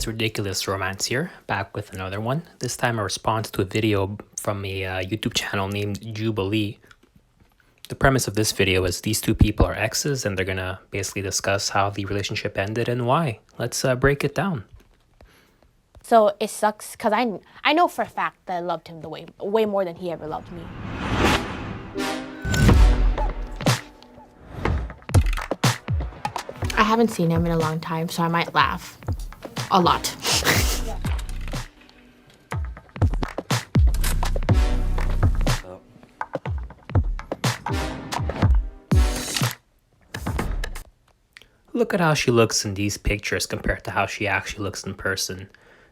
guys, Ridiculous Romance here, back with another one. This time a response to a video from a YouTube channel named Jubilee. The premise of this video is these two people are exes and they're gonna basically discuss how the relationship ended and why. Let's break it down. So it sucks because I know for a fact that I loved him way more than he ever loved me. I haven't seen him in a long time, so I might laugh a lot. Look at how she looks in these pictures compared to how she actually looks in person.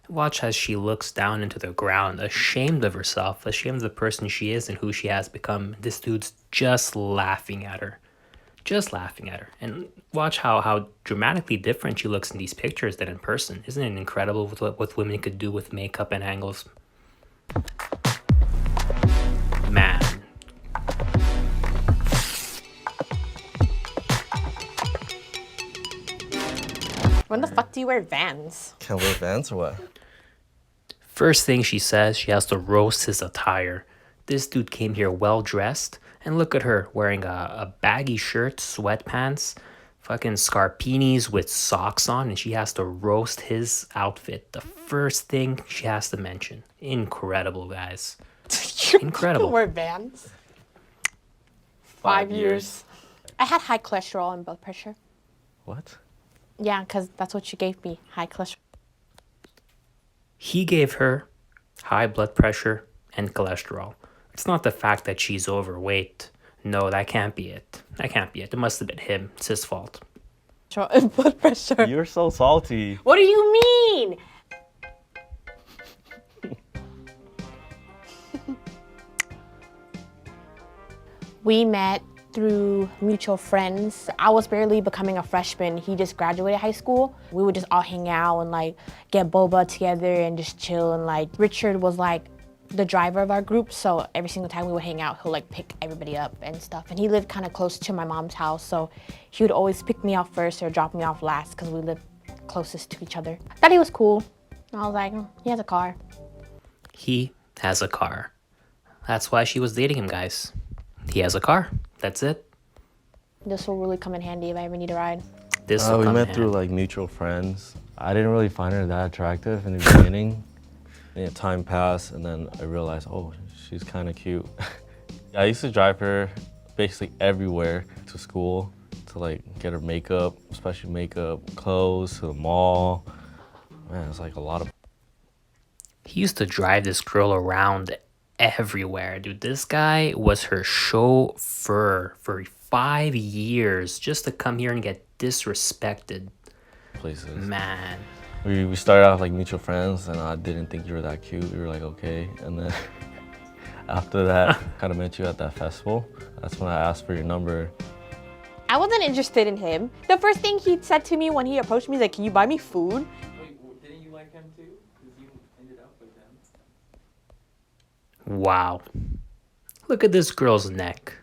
Watch as she looks down into the ground, ashamed of herself, ashamed of the person she is and who she has become. This dude's just laughing at her. Just laughing at her. And watch how dramatically different she looks in these pictures than in person. Isn't it incredible what women could do with makeup and angles? Man. When the fuck do you wear Vans? Can't wear Vans or what? First thing she says, she has to roast his attire. This dude came here well dressed, and look at her wearing a baggy shirt, sweatpants, fucking scarpinis with socks on, and she has to roast his outfit. The first thing she has to mention. Incredible, guys. Incredible. You wear Vans? 5 years. I had high cholesterol and blood pressure. What? Yeah, because that's what you gave me, high cholesterol. He gave her high blood pressure and cholesterol. It's not the fact that she's overweight. No, that can't be it. That can't be it. It must have been him. It's his fault. And blood pressure. You're so salty. What do you mean? We met through mutual friends. I was barely becoming a freshman. He just graduated high school. We would just all hang out and like get boba together and just chill. And like Richard was like the driver of our group, so every single time we would hang out, he'll like pick everybody up and stuff. And he lived kind of close to my mom's house, so he would always pick me up first or drop me off last because we lived closest to each other. I thought he was cool. I was like, he has a car. He has a car. That's why she was dating him, guys. He has a car. That's it. This will really come in handy if I ever need a ride. This will We come met in through handy. like mutual friends. I didn't really find her that attractive in the beginning. And time passed, and then I realized, oh, she's kind of cute. I used to drive her basically everywhere to school to like get her makeup, especially makeup, clothes, to the mall. Man, it's like a lot of. He used to drive this girl around everywhere, dude. This guy was her chauffeur for 5 years just to come here and get disrespected. Places. Man. We started off like mutual friends, and I didn't think you were that cute. We were like, okay. And then after that, kind of met you at that festival. That's when I asked for your number. I wasn't interested in him. The first thing he said to me when he approached me is like, can you buy me food? Wait, didn't you like him too? Because you ended up with him. Wow. Look at this girl's neck.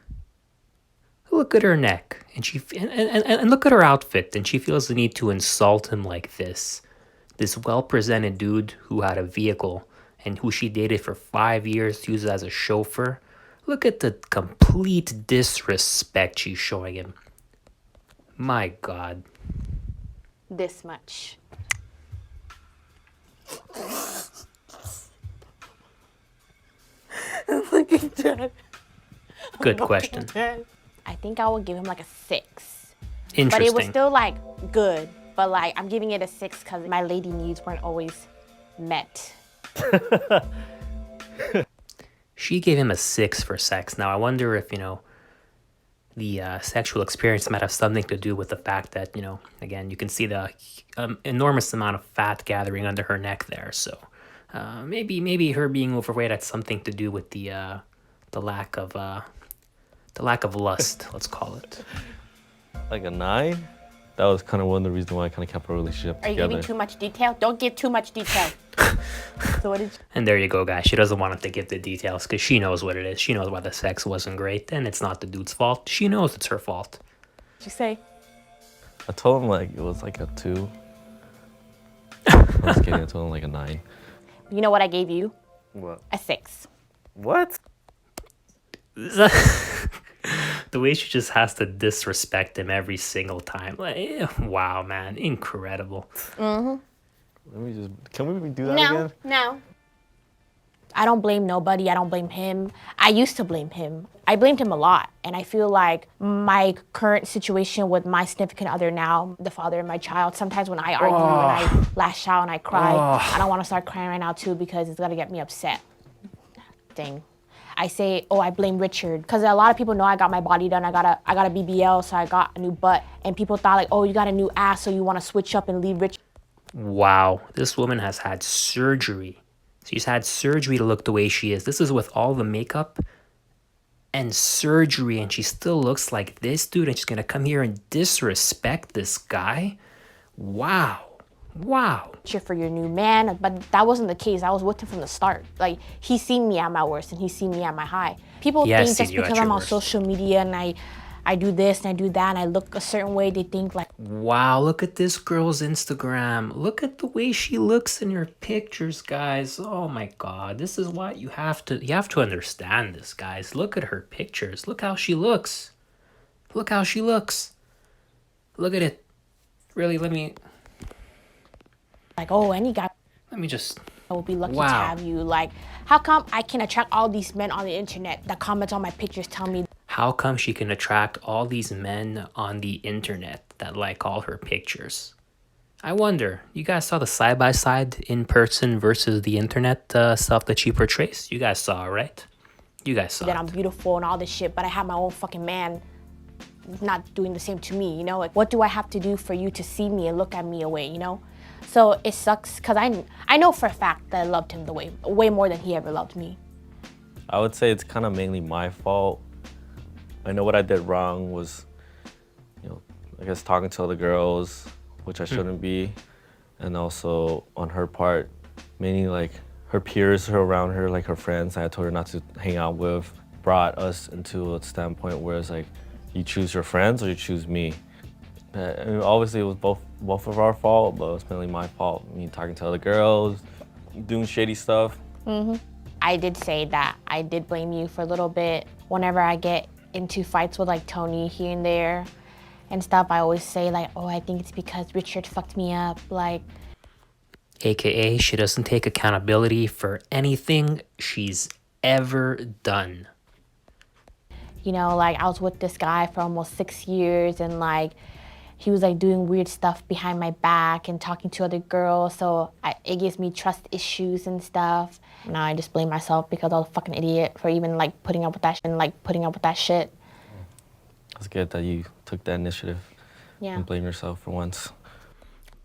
Look at her neck. And look at her outfit. And she feels the need to insult him like this. This well-presented dude who had a vehicle and who she dated for 5 years to use as a chauffeur. Look at the complete disrespect she's showing him. My God. This much. Look at that. Good question. I think I would give him like a 6. Interesting. But it was still like good. But like I'm giving it a 6 because my lady needs weren't always met. She gave him a 6 for sex. Now, I wonder if, the sexual experience might have something to do with the fact that, again, you can see the enormous amount of fat gathering under her neck there. So maybe her being overweight had something to do with the lack of lust, let's call it. Like a 9? That was kind of one of the reasons why I kind of kept our relationship Are you together. giving too much detail? Don't give too much detail. So what did you... And there you go, guys. She doesn't want him to give the details because she knows what it is. She knows why the sex wasn't great, and it's not the dude's fault. She knows it's her fault. What'd you say? I told him like it was like a 2. I was kidding. I told him like a 9. You know what I gave you? What? A 6. What? The way she just has to disrespect him every single time. Like, wow, man, incredible. Let me just. Can we do that No, again? no. I don't blame nobody. I don't blame him. I used to blame him. I blamed him a lot. And I feel like my current situation with my significant other now, the father of my child, sometimes when I argue and I lash out and I cry, I don't want to start crying right now too because it's going to get me upset. Thing. I say, oh, I blame Richard. Because a lot of people know I got my body done. I got a BBL, so I got a new butt. And people thought like, oh, you got a new ass, so you want to switch up and leave Richard. Wow, this woman has had surgery. She's had surgery to look the way she is. This is with all the makeup and surgery, and she still looks like this, dude. And she's gonna come here and disrespect this guy? Wow. Wow. For your new man, but that wasn't the case. I was with him from the start. Like, he's seen me at my worst and he's seen me at my high. People He has think seen just you at because your I'm on worst. social media and I do this and I do that and I look a certain way, they think like, Wow, look at this girl's Instagram. Look at the way she looks in her pictures, guys. Oh my god. This is what you have to understand this, guys. Look at her pictures. Look how she looks. Look how she looks. Look at it. Really, let me oh, any guy just will be lucky to Wow. have you. Like, how come I can attract all these men on the internet that comment on my pictures tell me how come she can attract all these men on the internet that like all her pictures? I wonder, you guys saw the side-by-side in person versus the internet stuff that she portrays? You guys saw, right? You guys saw that I'm it. beautiful and all this shit, but I have my own fucking man not doing the same to me, you know? Like, what do I have to do for you to see me and look at me away, you know? So it sucks because I know for a fact that I loved him the way more than he ever loved me. I would say it's kind of mainly my fault. I know what I did wrong was, I guess talking to other girls, which I shouldn't be. And also on her part, mainly like her peers who are around her, like her friends I told her not to hang out with, brought us into a standpoint where it's like, you choose your friends or you choose me. And obviously it was both of our fault, but it was mainly my fault. Me talking to other girls, doing shady stuff. I did say that I did blame you for a little bit. Whenever I get into fights with like Tony here and there and stuff, I always say like, oh, I think it's because Richard fucked me up. Like, AKA, she doesn't take accountability for anything she's ever done. you know, like I was with this guy for almost 6 years and like he was like doing weird stuff behind my back and talking to other girls. So it gives me trust issues and stuff. Now I just blame myself because I was a fucking idiot for even like putting up with that shit. It's good that you took that initiative Yeah. and blame yourself for once.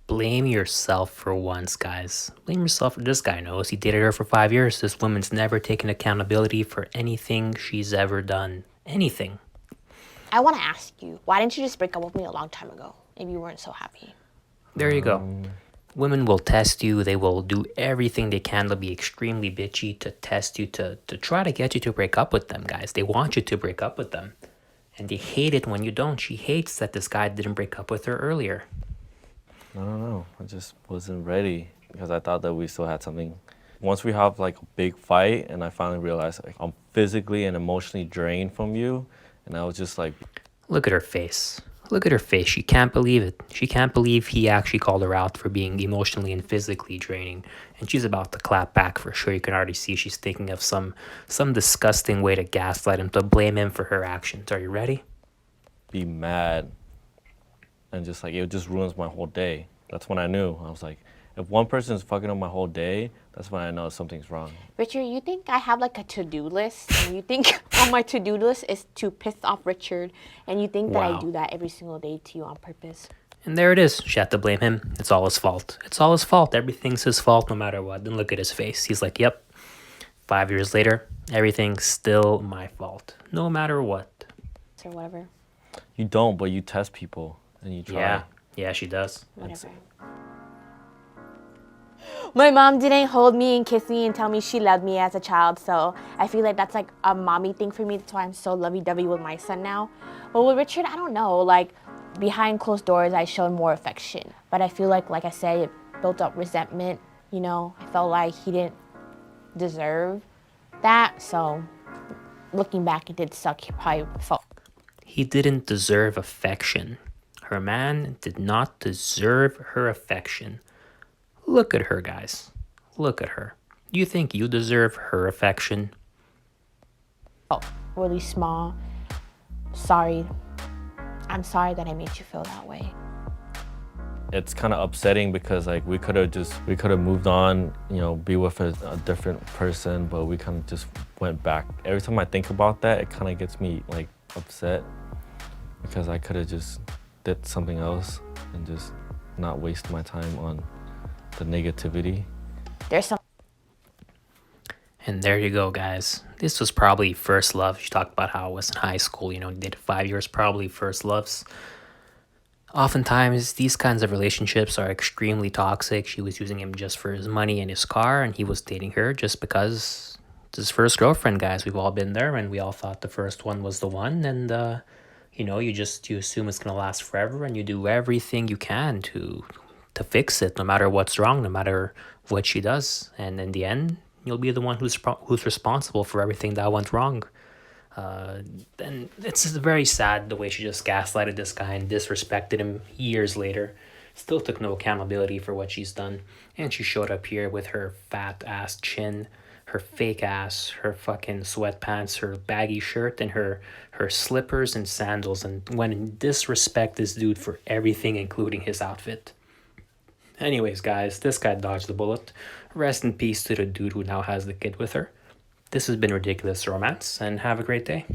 Blame yourself for once, guys. Blame yourself. This guy knows. He dated her for 5 years. This woman's never taken accountability for anything she's ever done. Anything. I want to ask you, why didn't you just break up with me a long time ago if you weren't so happy? There you go. Women will test you. They will do everything they can to be extremely bitchy, to test you, to try to get you to break up with them, guys. They want you to break up with them. And they hate it when you don't. She hates that this guy didn't break up with her earlier. I don't know. I just wasn't ready because I thought that we still had something. Once we have like a big fight and I finally realized like, I'm physically and emotionally drained from you, and I was just like... Look at her face. Look at her face. She can't believe it. She can't believe he actually called her out for being emotionally and physically draining. And she's about to clap back for sure. You can already see she's thinking of some disgusting way to gaslight him, to blame him for her actions. Are you ready? Be mad. And just like, it just ruins my whole day. That's when I knew. I was like, if one person is fucking up my whole day, that's when I know something's wrong. Richard, you think I have like a to-do list? And you think on my to-do list is to piss off Richard? And you think that I Wow. do that every single day to you on purpose? And there it is. She had to blame him. It's all his fault. It's all his fault. Everything's his fault no matter what. Then look at his face. He's like, yep. 5 years later, everything's still my fault. No matter what. Or whatever. You don't, but you test people and you try. Yeah. Yeah, she does. Whatever. My mom didn't hold me and kiss me and tell me she loved me as a child, so I feel like that's like a mommy thing for me. That's why I'm so lovey-dovey with my son now. But with Richard, I don't know. Like, behind closed doors, I showed more affection. But I feel like I said, built up resentment, you know. I felt like he didn't deserve that, so looking back, it did suck. He probably felt. He didn't deserve affection. Her man did not deserve her affection. Look at her, guys. Look at her. You think you deserve her affection? Really small. Sorry. I'm sorry that I made you feel that way. It's kind of upsetting because like we could have moved on, you know, be with a different person, but we kind of just went back. Every time I think about that, it kind of gets me like upset because I could have just did something else and just not waste my time on the negativity. There's some. And there you go, guys. This was probably first love. She talked about how it was in high school, you know, dated 5 years, probably first loves. Oftentimes, these kinds of relationships are extremely toxic. She was using him just for his money and his car, and he was dating her just because it's his first girlfriend, guys. We've all been there, and we all thought the first one was the one, and, you know, you assume it's going to last forever, and you do everything you can to fix it, no matter what's wrong, no matter what she does. And in the end, you'll be the one who's responsible for everything that went wrong. And it's just very sad the way she just gaslighted this guy and disrespected him years later. Still took no accountability for what she's done. And she showed up here with her fat ass chin, her fake ass, her fucking sweatpants, her baggy shirt, and her slippers and sandals, and went and disrespect this dude for everything, including his outfit. Anyways, guys, this guy dodged the bullet. Rest in peace to the dude who now has the kid with her. This has been Ridiculous Romance, and have a great day.